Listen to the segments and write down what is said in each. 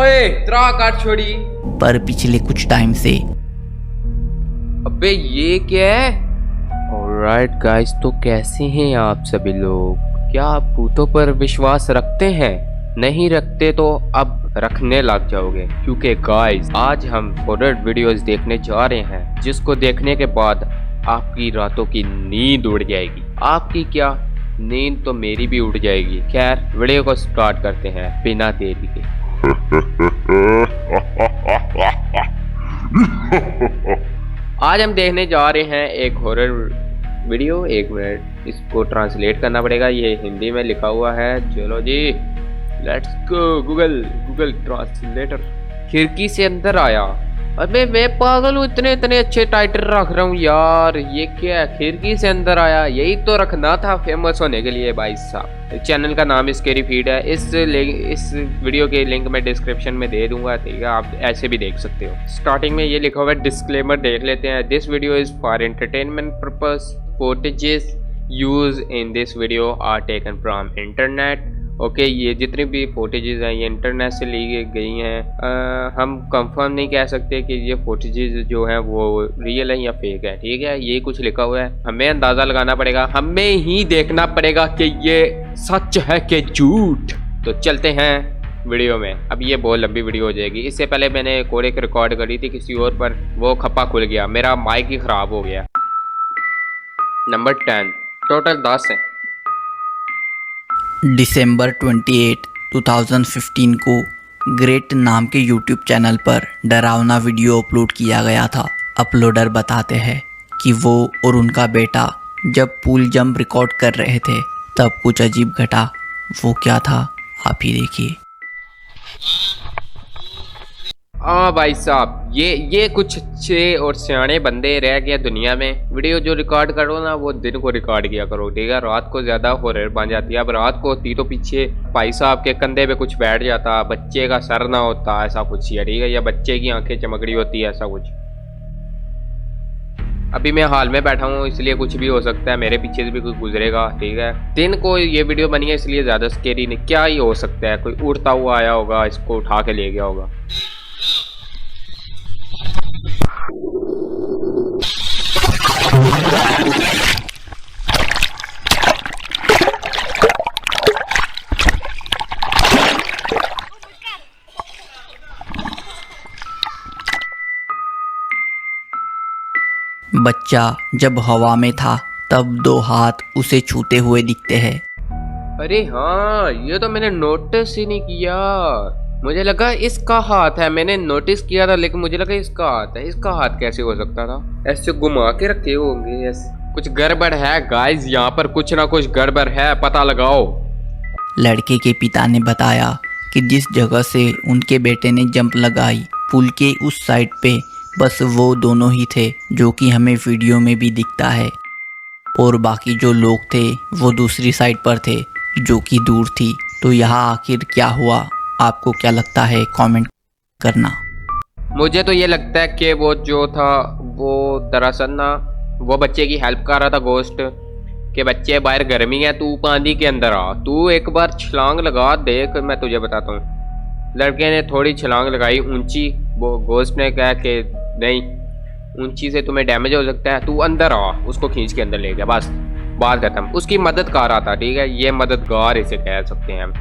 ओए त्रा काट छोड़ी। पर पिछले कुछ टाइम से। अबे ये क्या है? ऑलराइट गाइस, तो कैसे हैं आप सभी लोग? क्या आप भूतों पर विश्वास रखते हैं? नहीं रखते तो अब रखने लग जाओगे, क्योंकि गाइस आज हम हॉरर वीडियोस देखने जा रहे हैं जिसको देखने के बाद आपकी रातों की नींद उड़ जाएगी। आपकी क्या नींद तो मेरी भी उड़ जाएगी। खैर वीडियो को स्टार्ट करते हैं बिना देरी के। आज हम देखने जा रहे हैं एक हॉरर वीडियो। एक मिनट, इसको ट्रांसलेट करना पड़ेगा, ये हिंदी में लिखा हुआ है। चलो जी लेट्स गो। Google translator. खिड़की से अंदर आया। अबे मैं पागल हूँ, इतने इतने अच्छे टाइटल रख रहा हूँ यार। ये क्या है? खिड़की से अंदर आया, यही तो रखना था फेमस होने के लिए भाई साहब। चैनल का नाम स्कैरी फीड है। इस वीडियो के लिंक मैं डिस्क्रिप्शन में दे दूंगा, ठीक है? आप ऐसे भी देख सकते हो। स्टार्टिंग में ये लिखा हुआ है डिस्क्लेमर, देख लेते हैं। This video is for entertainment purpose. Footages use in this video are taken from internet. Okay, ये जितनी भी फुटेजेस हैं ये इंटरनेट से ली गई हैं। हम कंफर्म नहीं कह सकते कि ये फुटेजेस जो हैं वो रियल है या फेक है, ठीक है? ये कुछ लिखा हुआ है, हमें अंदाज़ा लगाना पड़ेगा, हमें ही देखना पड़ेगा कि ये सच है कि झूठ। तो चलते हैं वीडियो में। अब ये बहुत लंबी वीडियो हो जाएगी। इससे पहले मैंने एक रिकॉर्ड करी थी किसी और पर, वो खप्पा खुल गया, मेरा माइक ही ख़राब हो गया। नंबर 10, टोटल 10 है। दिसंबर 28, 2015 को ग्रेट नाम के यूट्यूब चैनल पर डरावना वीडियो अपलोड किया गया था। अपलोडर बताते हैं कि वो और उनका बेटा जब पूल जंप रिकॉर्ड कर रहे थे तब कुछ अजीब घटा। वो क्या था आप ही देखिए। हाँ भाई साहब, ये कुछ अच्छे और सियाने बंदे रह गए दुनिया में। वीडियो जो रिकॉर्ड करो ना वो दिन को रिकॉर्ड किया करो, ठीक है? रात को ज़्यादा हॉरर बन जाती है। अब रात को होती तो पीछे भाई साहब के कंधे पे कुछ बैठ जाता, बच्चे का सर ना होता, ऐसा कुछ है, ठीक है? या बच्चे की आंखें चमक रही होती है, ऐसा कुछ। अभी मैं हाल में बैठा हूँ इसलिए कुछ भी हो सकता है, मेरे पीछे से भी कोई गुजरेगा, ठीक है? दिन को ये वीडियो बनी है इसलिए ज़्यादा स्केरी नहीं। क्या ही हो सकता है? कोई उड़ता हुआ आया होगा, इसको उठा के ले गया होगा। बच्चा जब हवा में था तब 2 हाथ उसे छूते हुए दिखते हैं। अरे हाँ, ये तो मैंने नोटिस ही नहीं किया। मुझे लगा इसका हाथ है, मैंने नोटिस किया था लेकिन मुझे लगा इसका हाथ है। इसका हाथ कैसे हो सकता था? ऐसे घुमा के रखे होंगे ऐसे। कुछ गड़बड़ है गाइस, यहाँ पर कुछ ना कुछ गड़बड़ है, पता लगाओ। लड़के के पिता ने बताया कि जिस जगह से उनके बेटे ने जंप लगाई पुल के उस साइड पे बस वो दोनों ही थे जो कि हमें वीडियो में भी दिखता है, और बाकी जो लोग थे वो दूसरी साइड पर थे जो कि दूर थी। तो यहाँ आखिर क्या हुआ, आपको क्या लगता है? कमेंट करना। मुझे तो ये लगता है कि वो जो था वो दरअसल ना वो बच्चे की हेल्प कर रहा था, गोश्त के बच्चे बाहर गर्मी है, तू पानी के अंदर आ, तू एक बार छलांग लगा देख, मैं तुझे बताता हूँ। लड़के ने थोड़ी छलांग लगाई ऊंची, वो गोश्त ने कहा कि नहीं, ऊंची से तुम्हें डैमेज हो सकता है, तू अंदर आ। उसको खींच के अंदर ले गया, बस बात खत्म। उसकी मदद कर रहा था, ठीक है? ये मददगार इसे कह सकते हैं हम,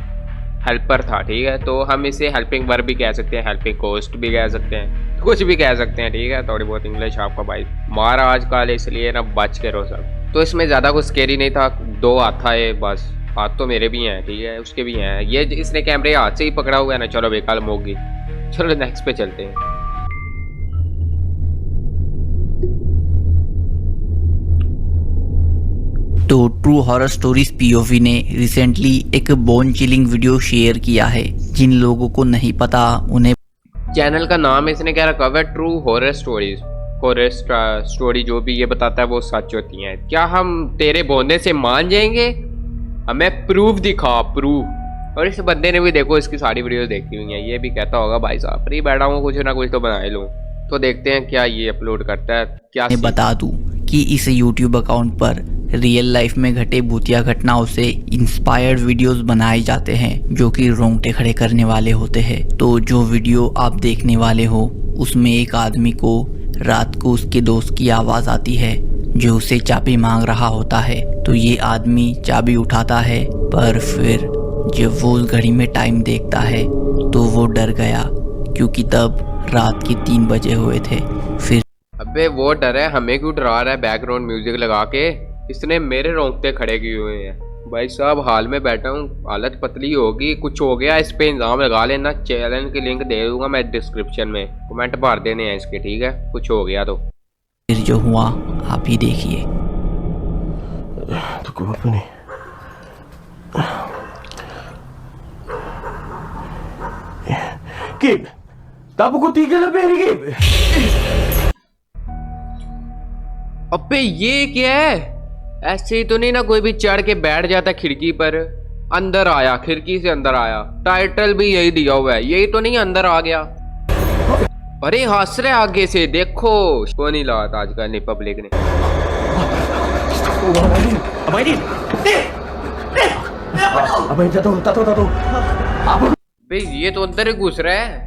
हेल्पर था, ठीक है? तो हम इसे हेल्पिंग वर्ब भी कह सकते हैं, हेल्पिंग कोस्ट भी कह सकते हैं, कुछ भी कह सकते हैं, ठीक है? थोड़ी बहुत इंग्लिश आपका भाई मारा आजकल, इसलिए ना बच के रहो सब। तो इसमें ज़्यादा कुछ स्केरी नहीं था, 2 हाथ था ये, बस। हाथ तो मेरे भी हैं, ठीक है? उसके भी हैं। ये इसने कैमरे हाथ से ही पकड़ा हुआ है ना। चलो बेकाल मोगी, चलो नेक्स्ट पे चलते हैं। तो ट्रू हॉरर स्टोरीज पीओवी ने रिसेंटली एक बोन चिलिंग वीडियो शेयर किया है। जिन लोगों को नहीं पता उन्हें, चैनल का नाम इसने क्या रखा हुआ है? True horror stories. Horror story जो भी ये बताता है वो सच होती हैं। क्या हम तेरे बोलने से मान जाएंगे? हमें प्रूफ दिखा, प्रूफ। और इस बंदे ने भी देखो इसकी सारी वीडियोस देखी हुई हैं, ये भी कहता होगा भाई साहब फ्री बैठा हूँ, कुछ ना कुछ तो बना लूँ। तो देखते हैं क्या ये अपलोड करता है। क्या मैं बता दूं कि इस यूट्यूब अकाउंट पर रियल लाइफ में घटे भूतिया घटनाओं से इंस्पायर्ड वीडियोस बनाए जाते हैं जो कि रोंगटे खड़े करने वाले होते हैं। तो जो वीडियो आप देखने वाले हो उसमें एक आदमी को रात को उसके दोस्त की आवाज़ आती है जो उसे चाबी मांग रहा होता है। तो ये आदमी चाबी उठाता है, पर फिर जब वो उस घड़ी में टाइम देखता है तो वो डर गया क्योंकि तब रात के 3 बजे हुए थे। फिर अबे वो डर है, हमें क्यों डरा रहा है बैकग्राउंड म्यूजिक लगा के? इसने मेरे रोंगटे खड़े किए हुए हैं। भाई साहब हाल में बैठा हूँ, हालत पतली होगी, कुछ हो गया इस पे इंजाम लगा लेना। चैनल की लिंक दे दूंगा मैं डिस्क्रिप्शन में, कमेंट भर देने हैं इसके, ठीक है? कुछ हो गया तो फिर जो हुआ आप ही देखिए। अबे ये क्या है? ऐसे ही तो नहीं ना कोई भी चढ़ के बैठ जाता खिड़की पर? अंदर आया, खिड़की से अंदर आया, टाइटल भी यही दिया हुआ है, यही तो नहीं अंदर आ गया। अरे हंस रहे आगे से, देखो को नहीं लगा आजकल नहीं पब्लिक ने। भाई ये तो अंदर ही घुस रहा है।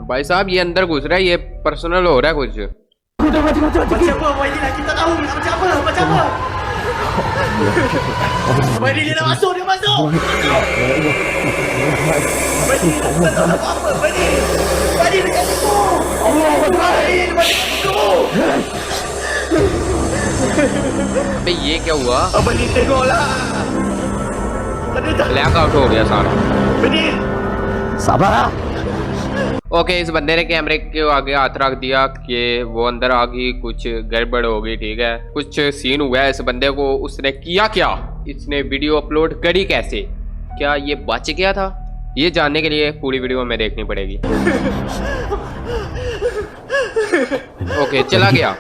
भाई साहब ये अंदर घुस रहा है, ये पर्सनल हो रहा है कुछ। भाई ये क्या हुआ? ब्लैक आउट हो गया सारा। ओके इस बंदे ने कैमरे के आगे हाथ रख दिया कि वो अंदर आ गई, कुछ गड़बड़ हो गई, ठीक है? कुछ सीन हुआ है इस बंदे को। उसने किया क्या? इसने वीडियो अपलोड करी कैसे? क्या ये बच गया था? ये जानने के लिए पूरी वीडियो में देखनी पड़ेगी। ओके चला गया।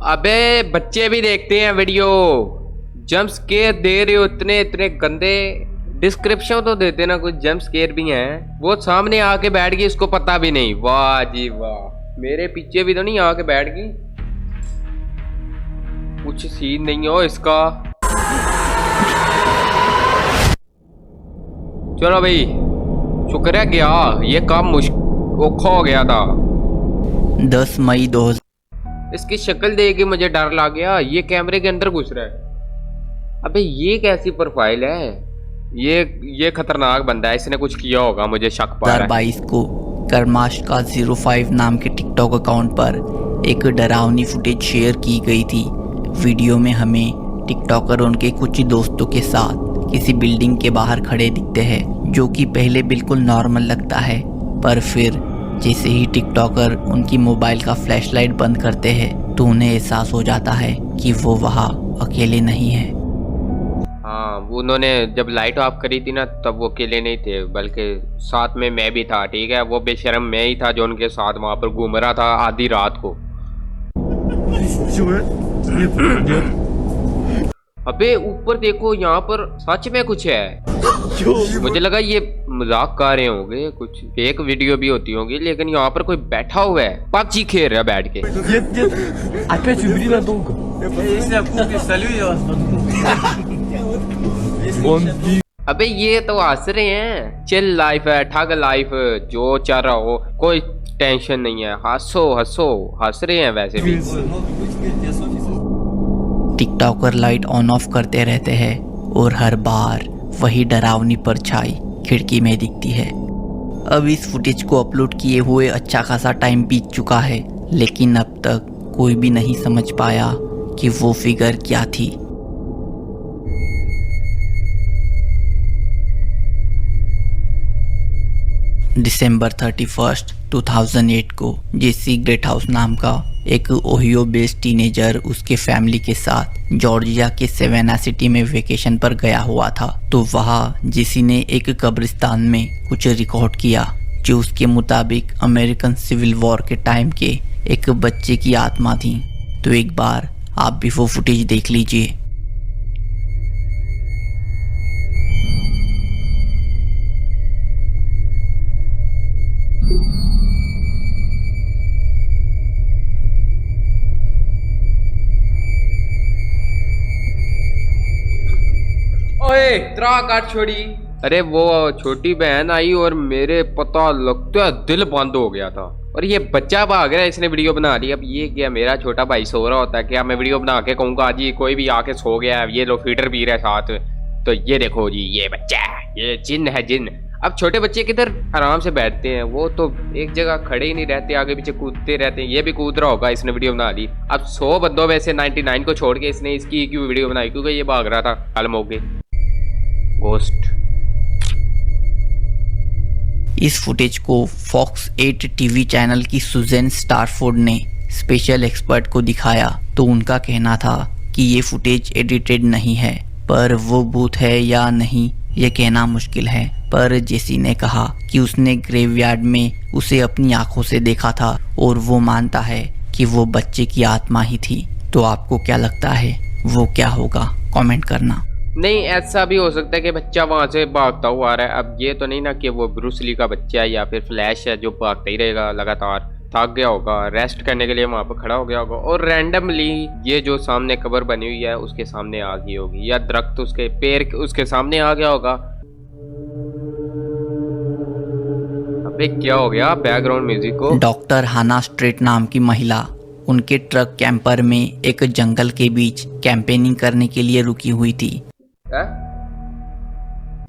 अबे बच्चे भी देखते हैं वीडियो, जंप स्केयर दे रहे हो इतने इतने गंदे। डिस्क्रिप्शन तो देते ना, कुछ जंप स्केयर भी हैं। वो सामने आके बैठ गई, इसको पता भी नहीं। वाह जी वाह, मेरे पीछे भी तो नहीं आके बैठ गई। कुछ सीन नहीं हो इसका। चलो भाई शुक्र है गया, ये काम मुश्किल औखा हो गया था। 10 मई 2000। इसकी शक्ल देख के मुझे डर लग गया, ये कैमरे के अंदर घुस रहा है। अबे ये कैसी प्रोफाइल है? ये खतरनाक बंदा है, इसने कुछ किया होगा, मुझे शक पा रहा है। 2022 को कर्माश का 05 नाम के टिकटॉक अकाउंट पर एक डरावनी फुटेज शेयर की गई थी। वीडियो में हमें टिकटॉकर उनके कुछ दोस्तों के साथ किसी बिल्डिंग के बाहर खड़े दिखते हैं, जो कि पहले बिल्कुल नॉर्मल लगता है, पर फिर जैसे ही टिकटॉकर उनकी मोबाइल का फ्लैशलाइट बंद करते हैं तो उन्हें एहसास हो जाता है कि वो वहाँ अकेले नहीं है। हाँ उन्होंने जब लाइट ऑफ करी थी ना, तब वो अकेले नहीं थे, बल्कि साथ में मैं भी था, ठीक है? वो बेशर्म मैं ही था जो उनके साथ वहाँ पर घूम रहा था आधी रात को। अबे ऊपर देखो, यहाँ पर सच में कुछ है। मुझे लगा ये मजाक कर रहे होंगे, कुछ फेक वीडियो भी होती होंगी, लेकिन यहाँ पर कोई बैठा हुआ है, पबजी खेल रहा है बैठ के। अबे ये तो हंस रहे हैं, चिल लाइफ है, ठग लाइफ, जो चाह रहा हो, कोई टेंशन नहीं है, हंसो हंसो, हंस रहे हैं वैसे भी। टिकटॉकर लाइट ऑन ऑफ करते रहते हैं और हर बार वही डरावनी परछाई खिड़की में दिखती है। अब इस फुटेज को अपलोड किए हुए अच्छा खासा टाइम बीत चुका है, लेकिन अब तक कोई भी नहीं समझ पाया कि वो फिगर क्या थी। दिसंबर 31, 2008 को जेसी ग्रेट हाउस नाम का एक ओहियो बेस्ड टीनेजर उसके फैमिली के साथ जॉर्जिया के सेवेना सिटी में वेकेशन पर गया हुआ था। तो वहाँ जेसी ने एक कब्रिस्तान में कुछ रिकॉर्ड किया जो उसके मुताबिक अमेरिकन सिविल वॉर के टाइम के एक बच्चे की आत्मा थी। तो एक बार आप भी वो फुटेज देख लीजिए। त्रा काट छोड़ी। अरे वो छोटी बहन आई और मेरे पता लगता है दिल बंद हो गया था, और ये बच्चा भाग रहा है, इसने वीडियो बना ली। अब ये क्या, मेरा छोटा भाई सो रहा होता है क्या, मैं वीडियो बना के कहूँगा जी कोई भी आके सो गया है, ये लो फीटर पी रहा है साथ, तो ये देखो जी ये बच्चा, ये जिन है जिन। अब छोटे बच्चे किधर आराम से बैठते हैं, वो तो एक जगह खड़े ही नहीं रहते, आगे पीछे कूदते रहते हैं। ये भी कूद रहा होगा, इसने वीडियो बना ली। अब 100 बंदों में से 99 को छोड़ के इसने इसकी क्यों वीडियो बनाई, क्योंकि ये भाग रहा था कलम हो गए। घोस्ट। इस फुटेज को फॉक्स 8 टीवी चैनल की सुजैन स्टारफोर्ड ने स्पेशल एक्सपर्ट को दिखाया, तो उनका कहना था कि ये फुटेज एडिटेड नहीं है, पर वो भूत है या नहीं ये कहना मुश्किल है। पर जेसी ने कहा कि उसने ग्रेवयार्ड में उसे अपनी आंखों से देखा था और वो मानता है कि वो बच्चे की आत्मा ही थी। तो आपको क्या लगता है वो क्या होगा, कमेंट करना। नहीं, ऐसा भी हो सकता है कि बच्चा वहां से भागता हुआ आ रहा है। अब ये तो नहीं ना कि वो ब्रूस ली का बच्चा है या फिर फ्लैश है जो भागता ही रहेगा लगातार, थक गया होगा, रेस्ट करने के लिए वहां पर खड़ा हो गया होगा और रैंडमली ये जो सामने कबर बनी हुई है उसके सामने आ गई होगी, या दरख्त उसके पेड़ उसके सामने आ गया होगा। अबे क्या हो गया बैकग्राउंड म्यूजिक को? डॉक्टर हाना स्ट्रेट नाम की महिला उनके ट्रक कैंपर में एक जंगल के बीच कैंपेनिंग करने के लिए रुकी हुई थी।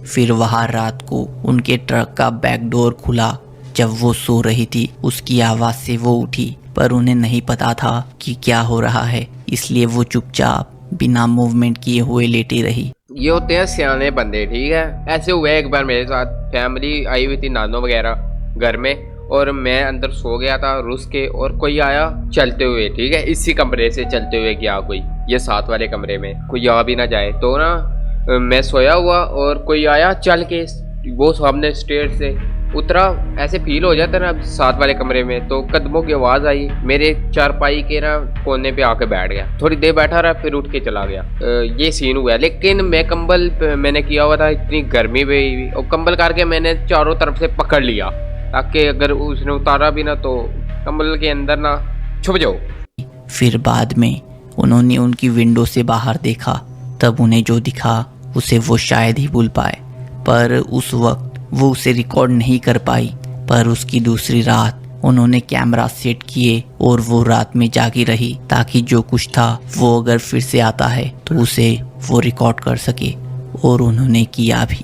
फिर वहां रात को उनके ट्रक का बैक डोर खुला। जब वो सो रही थी उसकी आवाज से वो उठी, पर उन्हें नहीं पता था कि क्या हो रहा है, इसलिए वो चुपचाप बिना मूवमेंट किए हुए लेटी रही। ये होते हैं सियाने बंदे, ठीक है। ऐसे हुआ एक बार मेरे साथ, फैमिली आई हुई थी नानो वगैरह घर में, और मैं अंदर सो गया था रुस के, और कोई आया चलते हुए, ठीक है, इसी कमरे से चलते हुए गया कोई, ये साथ वाले कमरे में कोई आ भी ना जाए। तो ना मैं सोया हुआ और कोई आया चल के, वो सामने स्टेयर से उतरा, ऐसे फील हो जाता है ना साथ वाले कमरे में। तो कदमों की आवाज आई, मेरे चारपाई के ना कोने पे आके बैठ गया, थोड़ी देर बैठा रहा, फिर उठ के चला गया। ये सीन हुआ। लेकिन मैं कंबल मैंने किया हुआ था, इतनी गर्मी भी, और कंबल करके मैंने चारों तरफ से पकड़ लिया ताकि अगर उसने उतारा भी ना तो कंबल के अंदर ना छुप जाओ। फिर बाद में उन्होंने उनकी विंडो से बाहर देखा, तब उन्हें जो दिखा उसे वो शायद ही भूल पाए, पर उस वक्त वो उसे रिकॉर्ड नहीं कर पाई। पर उसकी दूसरी रात उन्होंने कैमरा सेट किए और वो रात में जागी रही ताकि जो कुछ था वो अगर फिर से आता है तो उसे वो रिकॉर्ड कर सके, और उन्होंने किया भी।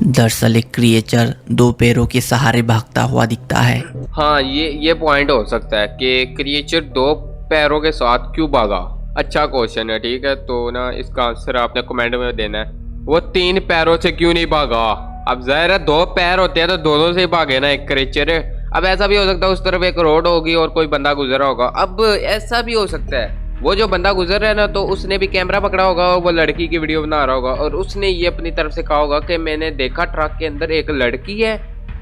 दरअसल एक क्रिएचर 2 पैरों के सहारे भागता हुआ दिखता है। हाँ, ये पॉइंट हो सकता है कि क्रिएचर 2 पैरों के साथ क्यों भागा। अच्छा क्वेश्चन है, ठीक है। तो ना इसका आंसर आपने कमेंट में देना है। वो 3 पैरों से क्यों नहीं भागा? अब जाहिर है 2 पैर होते हैं तो दोनों से ही भागे ना एक क्रिएचर। अब ऐसा भी हो सकता है उस तरफ एक रोड होगी और कोई बंदा गुजर रहा होगा। अब ऐसा भी हो सकता है वो जो बंदा गुजर रहा है ना, तो उसने भी कैमरा पकड़ा होगा और वो लड़की की वीडियो बना रहा होगा, और उसने ये अपनी तरफ से कहा होगा कि मैंने देखा ट्रक के अंदर एक लड़की है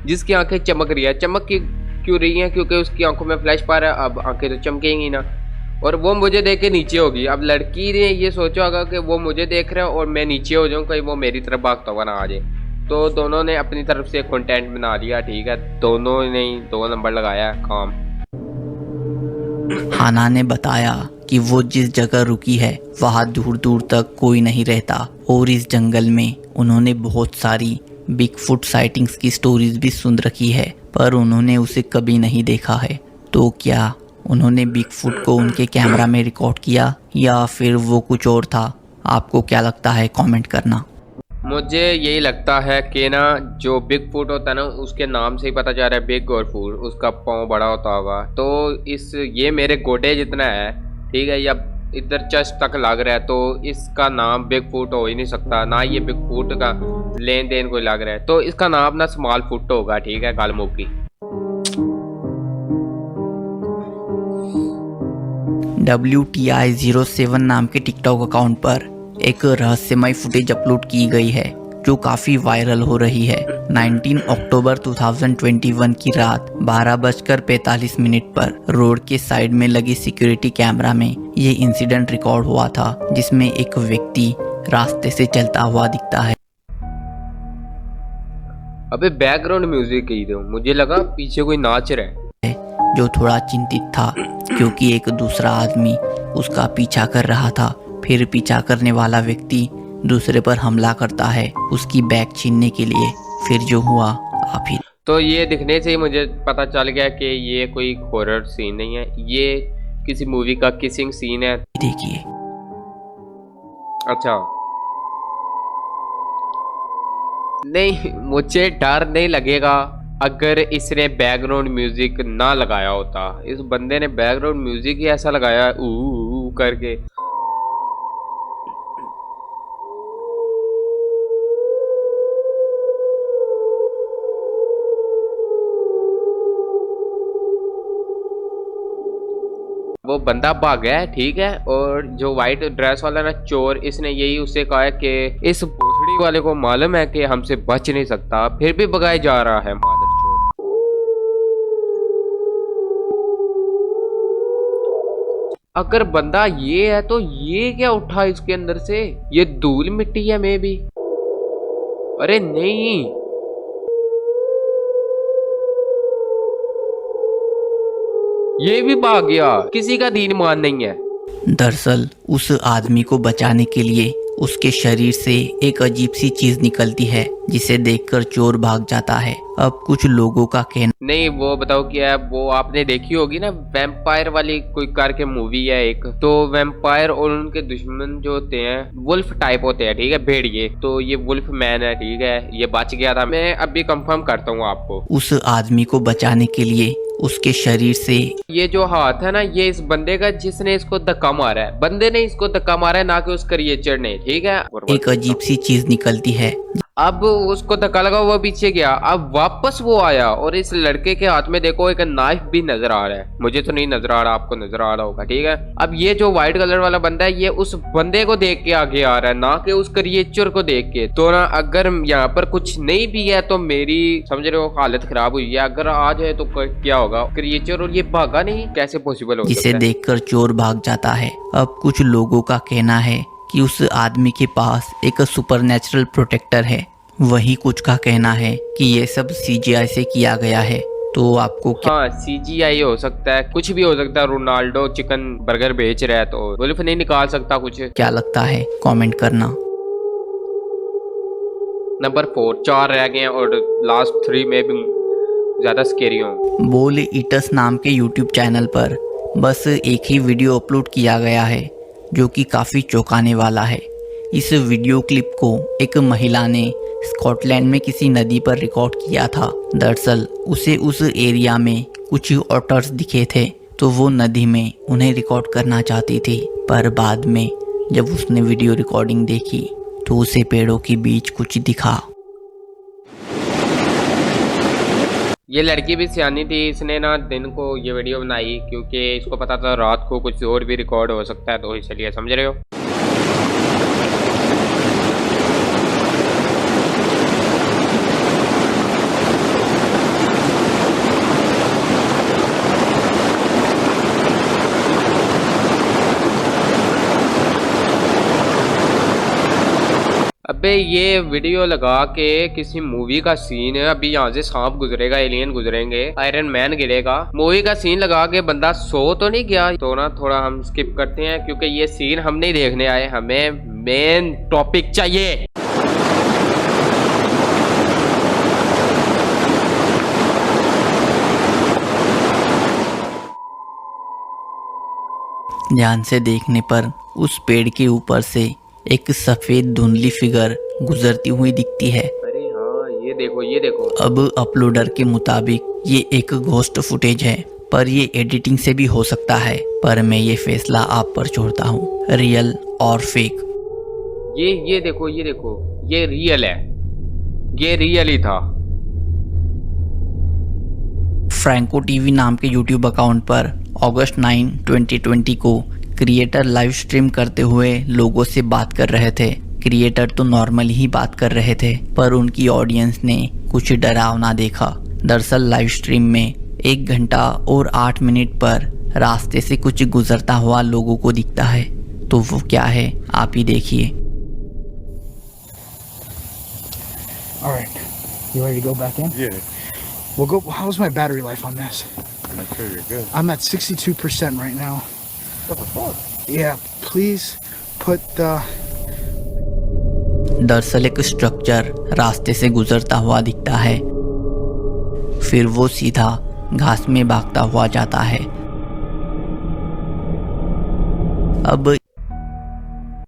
जिसकी आंखें चमक रही है। चमक क्यों रही है? क्योंकि उसकी आंखों में फ्लैश पा रहा है, अब आंखें तो चमकेंगी ना, और वो मुझे देख के नीचे होगी। अब लड़की ने ये सोचा होगा कि वो मुझे देख रहा है और मैं नीचे हो जाऊँ, कहीं वो मेरी तरफ भागता हुआ ना आ जाए। तो दोनों ने अपनी तरफ से कंटेंट बना लिया, ठीक है। दोनों ने 2 नंबर लगाया काम। हाना ने बताया कि वो जिस जगह रुकी है वहाँ दूर दूर तक कोई नहीं रहता, और इस जंगल में उन्होंने बहुत सारी बिगफुट साइटिंग्स की स्टोरीज भी सुन रखी है, पर उन्होंने उसे कभी नहीं देखा है। तो क्या उन्होंने बिगफुट को उनके कैमरा में रिकॉर्ड किया या फिर वो कुछ और था? आपको क्या लगता है, कमेंट करना। मुझे यही लगता है कि ना जो बिग फुट होता है ना, उसके नाम से ही पता जा रहा है बिग और फुट, उसका पाँव बड़ा होता होगा। तो ये मेरे गोडे जितना है, ठीक है, या इधर चेस्ट तक लग रहा है, तो इसका नाम बिग फुट हो ही नहीं सकता। ना ये बिग फुट का लेन देन कोई लग रहा है, तो इसका नाम ना स्मॉल फुट होगा, ठीक है, गालमुखी। WTI07 नाम के टिकटॉक अकाउंट पर एक रहस्यमय फुटेज अपलोड की गई है जो काफ़ी वायरल हो रही है। 19 अक्टूबर 2021 की रात 12:45 पर रोड के साइड में लगी सिक्योरिटी कैमरा में ये इंसिडेंट रिकॉर्ड हुआ था, जिसमें एक व्यक्ति रास्ते से चलता हुआ दिखता है। अबे बैकग्राउंड म्यूजिक ही दो, मुझे लगा पीछे कोई नाच रहा है। जो थोड़ा चिंतित था क्योंकि एक दूसरा आदमी उसका पीछा कर रहा था। फिर पीछा करने वाला व्यक्ति दूसरे पर हमला करता है उसकी बैग छीनने के लिए। फिर जो हुआ आप ही तो ये दिखने से ही मुझे पता चल गया कि ये कोई हॉरर सीन नहीं है, ये किसी मूवी का किसिंग सीन है। देखिए। अच्छा नहीं, मुझे डर नहीं लगेगा अगर इसने बैकग्राउंड म्यूजिक ना लगाया होता। इस बंदे ने बैकग्राउंड म्यूजिक ही ऐसा लगाया ऊ करके। वो बंदा भाग गया है, ठीक है। और जो व्हाइट ड्रेस वाला ना चोर, इसने यही उससे कहा है कि इस भोसड़ी वाले को मालूम है कि हमसे बच नहीं सकता, फिर भी भगाया जा रहा है मादर चोर। अगर बंदा ये है तो ये क्या उठा इसके अंदर से? ये धूल मिट्टी है मे भी। अरे नहीं, ये भी भाग गया, किसी का दीन मान नहीं है। दरअसल उस आदमी को बचाने के लिए उसके शरीर से एक अजीब सी चीज निकलती है जिसे देखकर चोर भाग जाता है। अब कुछ लोगों का कहना नहीं, वो बताओ क्या है। वो आपने देखी होगी ना, वैम्पायर वाली कोई करके मूवी है एक, तो वैम्पायर और उनके दुश्मन जो होते हैं वुल्फ टाइप होते हैं, ठीक है, भेड़िए। तो ये वुल्फ मैन है, ठीक है, ये बच गया था। मैं अभी कंफर्म करता हूँ आपको। उस आदमी को बचाने के लिए उसके शरीर से ये जो हाथ है ना, ये इस बंदे का जिसने इसको धक्का मारा है। बंदे ने इसको धक्का मारा है, ना कि उस क्रिएचर ने, ठीक है। एक अजीब सी चीज निकलती है। अब उसको धक्का लगा, वो पीछे गया, अब वापस वो आया और इस लड़के के हाथ में देखो एक नाइफ भी नजर आ रहा है। मुझे तो नहीं नजर आ रहा, आपको नजर आ रहा होगा, ठीक है। अब ये जो व्हाइट कलर वाला बंदा है, ये उस बंदे को देख के आगे आ रहा है, ना कि उस क्रिएचर को देख के। तो ना अगर यहाँ पर कुछ नहीं भी है तो मेरी समझ रहे हो हालत खराब हुई है। अगर आ जाए तो क्या होगा? क्रिएचर और ये भागा नहीं, कैसे पॉसिबल हो सकता है? जिसे देखकर चोर भाग जाता है। अब कुछ लोगों का कहना है कि उस आदमी के पास एक सुपरनैचुरल प्रोटेक्टर है। वही कुछ का कहना है कि ये सब सीजीआई से किया गया है। तो आपको क्या? हाँ, सीजीआई हो सकता है, कुछ भी हो सकता है। रोनाल्डो चिकन बर्गर बेच रहा है तो वुल्फ नहीं निकाल सकता कुछ। क्या लगता है कमेंट करना। नंबर 4, 4 रह गए हैं और लास्ट 3 में भी ज्यादा स्केरी हो। बोल ईटस नाम के यूट्यूब चैनल पर बस एक ही वीडियो अपलोड किया गया है जो कि काफ़ी चौंकाने वाला है। इस वीडियो क्लिप को एक महिला ने स्कॉटलैंड में किसी नदी पर रिकॉर्ड किया था। दरअसल उसे उस एरिया में कुछ ऑटर्स दिखे थे, तो वो नदी में उन्हें रिकॉर्ड करना चाहती थी। पर बाद में जब उसने वीडियो रिकॉर्डिंग देखी तो उसे पेड़ों के बीच कुछ दिखा। ये लड़की भी सियानी थी, इसने ना दिन को ये वीडियो बनाई क्योंकि इसको पता था रात को कुछ और भी रिकॉर्ड हो सकता है, तो इसलिए, समझ रहे हो। अबे ये वीडियो लगा के किसी मूवी का सीन है। अभी यहाँ से सांप गुजरेगा, एलियन गुजरेंगे, आयरन मैन गिरेगा, मूवी का सीन लगा के बंदा सो तो नहीं गया। तो ना थोड़ा हम स्किप करते हैं क्योंकि ये सीन हम नहीं देखने आए, हमें मेन टॉपिक चाहिए। ध्यान से देखने पर उस पेड़ के ऊपर से एक सफेद धुंधली फिगर गुजरती हुई दिखती है। अरे हाँ, ये देखो, ये देखो। अब अपलोडर के मुताबिक ये एक घोस्ट फुटेज है, पर ये एडिटिंग से भी हो सकता है। पर मैं ये फैसला आप पर छोड़ता हूँ, रियल और फेक। ये देखो, ये देखो, ये रियल है, ये रियल ही था। फ्रैंको टीवी नाम के यूट्यूब अकाउंट पर अगस्त 9, 2020 को क्रिएटर लाइव स्ट्रीम करते हुए लोगों से बात कर रहे थे। क्रिएटर तो नॉर्मल ही बात कर रहे थे, पर उनकी ऑडियंस ने कुछ डरावना देखा। दरअसल लाइव स्ट्रीम में 1 घंटा और 8 मिनट पर रास्ते से कुछ गुजरता हुआ लोगों को दिखता है। तो वो क्या है आप ही देखिए। Alright, You ready to go back in? Yeah. We'll go. How's my battery life on this? Make sure you're good. I'm at 62% right now. What the fuck? Yeah, please put the. दरअसल एक structure रास्ते से गुजरता हुआ दिखता है, फिर वो सीधा घास में भागता हुआ जाता है। अब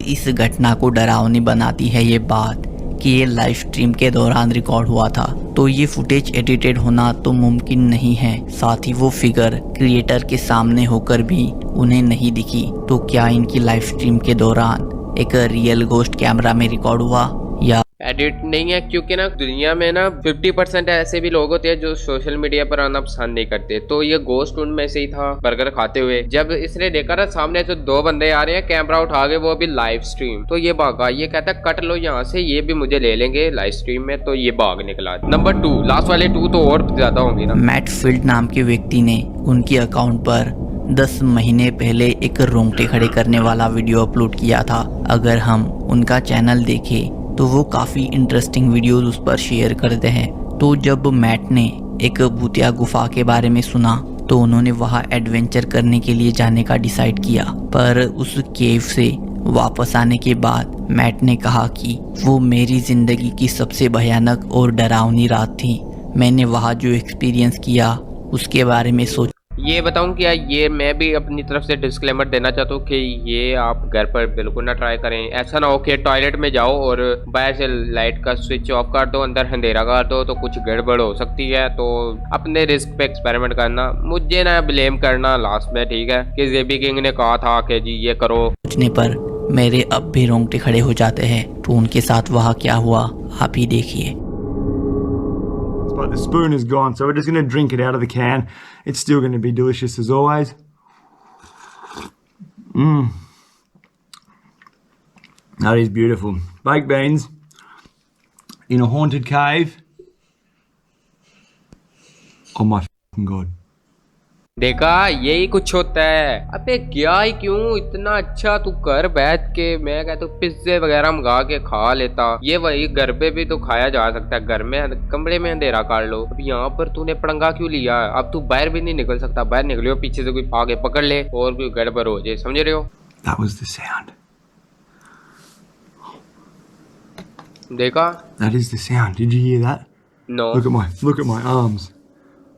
इस घटना को डरावनी बनाती है ये बात कि ये लाइव स्ट्रीम के दौरान रिकॉर्ड हुआ था, तो ये फुटेज एडिटेड होना तो मुमकिन नहीं है। साथ ही वो फिगर क्रिएटर के सामने होकर भी उन्हें नहीं दिखी, तो क्या इनकी लाइव स्ट्रीम के दौरान एक रियल गोस्ट कैमरा में रिकॉर्ड हुआ या एडिट नहीं है? क्योंकि ना दुनिया में ना 50% ऐसे भी लोग होते हैं जो सोशल मीडिया पर आना पसंद नहीं करते। तो ये गोस्ट उनमें से ही था, बर्गर खाते हुए। जब इसने देखा ना सामने जो 2 बंदे आ रहे हैं, कैमरा उठा के, वो भी लाइव स्ट्रीम, तो ये भागा। ये कहता है कट लो यहाँ से, ये भी मुझे ले लेंगे लाइव स्ट्रीम में, तो ये भाग निकला। नंबर 2, लास्ट वाले 2 तो और ज्यादा होंगे ना। मैट फील्ड नाम के व्यक्ति ने उनके अकाउंट पर 10 महीने पहले एक रोंगटे खड़े करने वाला वीडियो अपलोड किया था। अगर हम उनका चैनल देखें तो वो काफ़ी इंटरेस्टिंग वीडियोस उस पर शेयर करते हैं। तो जब मैट ने एक भूतिया गुफा के बारे में सुना तो उन्होंने वहाँ एडवेंचर करने के लिए जाने का डिसाइड किया। पर उस केव से वापस आने के बाद मैट ने कहा कि वो मेरी ज़िंदगी की सबसे भयानक और डरावनी रात थी। मैंने वहाँ जो एक्सपीरियंस किया उसके बारे में सोच। ये बताऊं क्या, ये मैं भी अपनी तरफ से डिस्क्लेमर देना चाहता हूँ कि ये आप घर पर बिल्कुल ना ट्राई करें। ऐसा ना हो कि टॉयलेट में जाओ और बाहर से लाइट का स्विच ऑफ कर दो, अंदर अंधेरा कर दो, तो कुछ गड़बड़ हो सकती है। तो अपने रिस्क पे एक्सपेरिमेंट करना, मुझे ना ब्लेम करना लास्ट में, ठीक है? कि जेबी किंग ने कहा था कि जी ये करो। सोचने पर मेरे अब भी रोंगटे खड़े हो जाते हैं। तो उनके साथ वहाँ क्या हुआ आप ही देखिए। But the spoon is gone, so we're just going to drink it out of the can. It's still going to be delicious as always. That is beautiful. Baked beans in a haunted cave. Oh my f***ing god. देखा, यही कुछ होता है। अबे क्या ही क्यों इतना अच्छा तू घर बैठ के, मैं कहता हूँ पिज्जे वगैरह मंगा के खा लेता। ये वही घर पे भी तो खाया जा सकता है, घर में कमरे में अंधेरा कर लो। अब यहाँ पर तूने पड़ंगा क्यों लिया? अब तू बाहर भी नहीं निकल सकता। बाहर निकलियो पीछे से कोई आगे पकड़ ले और कोई गड़बड़ हो जाए, समझ रहे हो? That was the sound. देखा? That is the sound. Did you hear that? No. Look at my arms.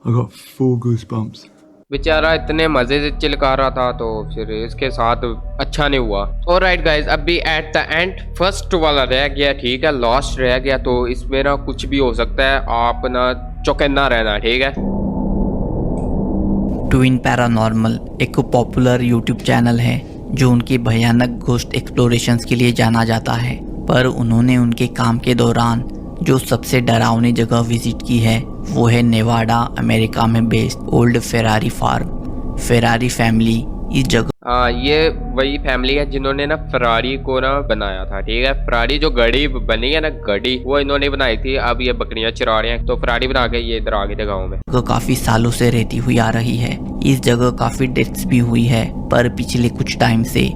I got full goosebumps. बेचारा इतने मजे से चिल्का रहा था, तो फिर इसके साथ अच्छा नहीं हुआ। ऑलराइट गाइस, अभी एट द एंड फर्स्ट वाला रह गया, ठीक है? लास्ट रह गया, तो इसमें ना कुछ भी हो सकता है। आप ना चौकन्ना रहना, ठीक है? ट्विन पैरानॉर्मल एक पॉपुलर यूट्यूब चैनल है जो उनके भयानक घोस्ट एक्सप्लोरेशंस के लिए जाना जाता है। पर उन्होंने उनके काम के दौरान जो सबसे डरावनी जगह विजिट की है वो है नेवाडा, अमेरिका में based old Ferrari farm. Ferrari family इस जगह, हाँ, ये वही फैमिली है जिन्होंने ना फरारी को ना बनाया था, ठीक है? फरारी जो गाड़ी बनी है ना, गाड़ी वो इन्होंने बनाई थी। अब ये बकरियां चरा रहे हैं, तो फरारी बना के ये इधर आगे थे गाँव में। काफी सालों से रहती हुई आ रही है। इस जगह काफी डेथ्स भी हुई है, पर पिछले कुछ टाइम से।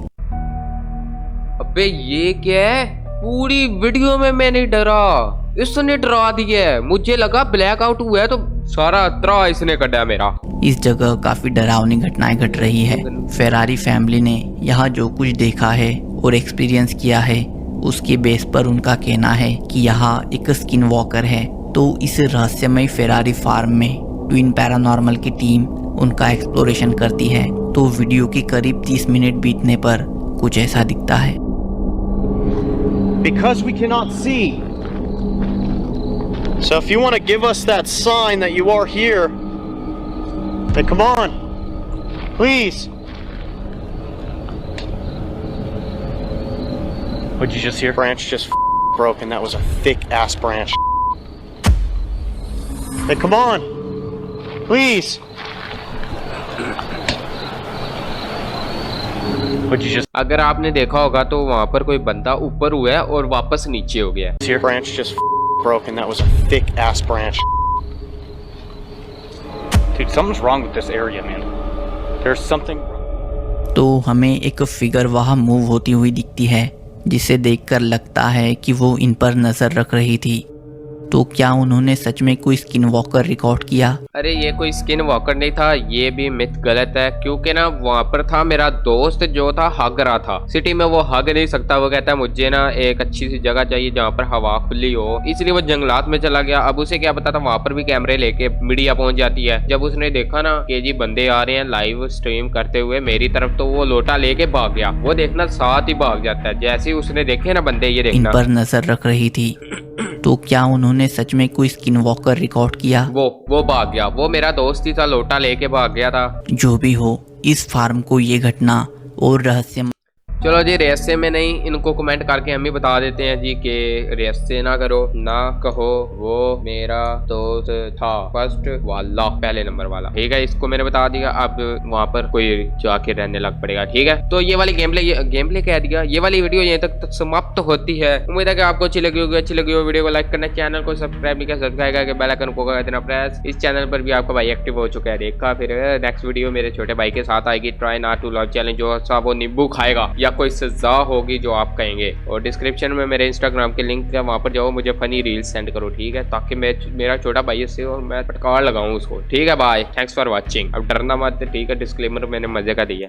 अबे ये क्या है? पूरी वीडियो में मैं नहीं डरा, इसने डरा दिया है। मुझे लगा ब्लैक आउट हुआ है तो सारा त्राह इसने कटा मेरा। इस जगह काफी डरावनी घटनाएं घट रही है। फेरारी फैमिली ने यहाँ जो कुछ देखा है और एक्सपीरियंस किया है उसके बेस पर उनका कहना है कि यहाँ एक स्किन वॉकर है। तो इस रहस्यमय फेरारी फार्म में ट्विन पैरानॉर्मल की टीम उनका एक्सप्लोरेशन करती है। तो वीडियो के करीब 30 मिनट बीतने पर कुछ ऐसा दिखता है। Because we cannot see. So if you want to give us that sign that you are here, then come on, please. What'd you just hear? Branch just broke, and that was a thick ass branch. Then come on, please. अगर आपने देखा होगा तो वहाँ पर कोई बंदा ऊपर हुआ है और वापस नीचे हो गया। Your branch just broke, and that was a thick ass branch. Dude, something's wrong with this area, man. There's something. तो हमें एक फिगर वहाँ मूव होती हुई दिखती है जिसे देखकर लगता है कि वो इन पर नजर रख रही थी। तो क्या उन्होंने सच में कोई स्किन वॉकर रिकॉर्ड किया? अरे ये कोई स्किन वॉकर नहीं था, ये भी मिथ गलत है, क्योंकि ना वहाँ पर था मेरा दोस्त जो था हग रहा था। सिटी में वो हग नहीं सकता, वो कहता है मुझे ना एक अच्छी सी जगह चाहिए जहाँ पर हवा खुली हो, इसलिए वो जंगलात में चला गया। अब उसे क्या पता था वहाँ पर भी कैमरे लेके मीडिया पहुंच जाती है। जब उसने देखा ना कि जी बंदे आ रहे हैं लाइव स्ट्रीम करते हुए मेरी तरफ, तो वो लोटा लेके भाग गया। वो देखना साथ ही भाग जाता है जैसे ही उसने देखे ना बंदे, ये इन देखना। पर नजर रख रही थी। तो क्या उन्होंने सच में कोई स्किन वॉकर रिकॉर्ड किया? वो भाग गया, वो मेरा दोस्त ही था, लोटा लेके भाग गया था। जो भी हो, इस फार्म को ये घटना और रहस्य चलो जी, रहस्य में नहीं, इनको कमेंट करके हम ही बता देते हैं जी कि रहस्य ना करो, ना कहो वो मेरा दोस्त था फर्स्ट वाला, पहले नंबर वाला, ठीक है। इसको मैंने बता दिया, अब वहां पर कोई जाके रहने लग पड़ेगा, ठीक है। तो ये वाली गेम प्ले कह दिया, ये वाली वीडियो यहीं तक समाप्त होती है। उम्मीद है कि आपको अच्छी लगी होगी। अच्छी लगी हो वीडियो को लाइक करना, चैनल को सब्सक्राइब नहीं किया सब्सक्राइब करके बेल आइकन को कर देना प्रेस। इस चैनल पर भी आपका भाई एक्टिव हो चुका है, देखा। फिर नेक्स्ट वीडियो मेरे छोटे भाई के साथ आएगी, try not to love challenge, जो सा वो नींबू खाएगा या कोई सजा होगी जो आप कहेंगे। और डिस्क्रिप्शन में मेरे इंस्टाग्राम के लिंक है, वहां पर जाओ, मुझे फनी रील्स सेंड करो, ठीक है, ताकि मेरा छोटा भाई से और मैं फटकार लगाऊं उसको, ठीक है। Bye, thanks for watching. अब डरना मत, ठीक है, डिस्क्लेमर मैंने मजे का दिया।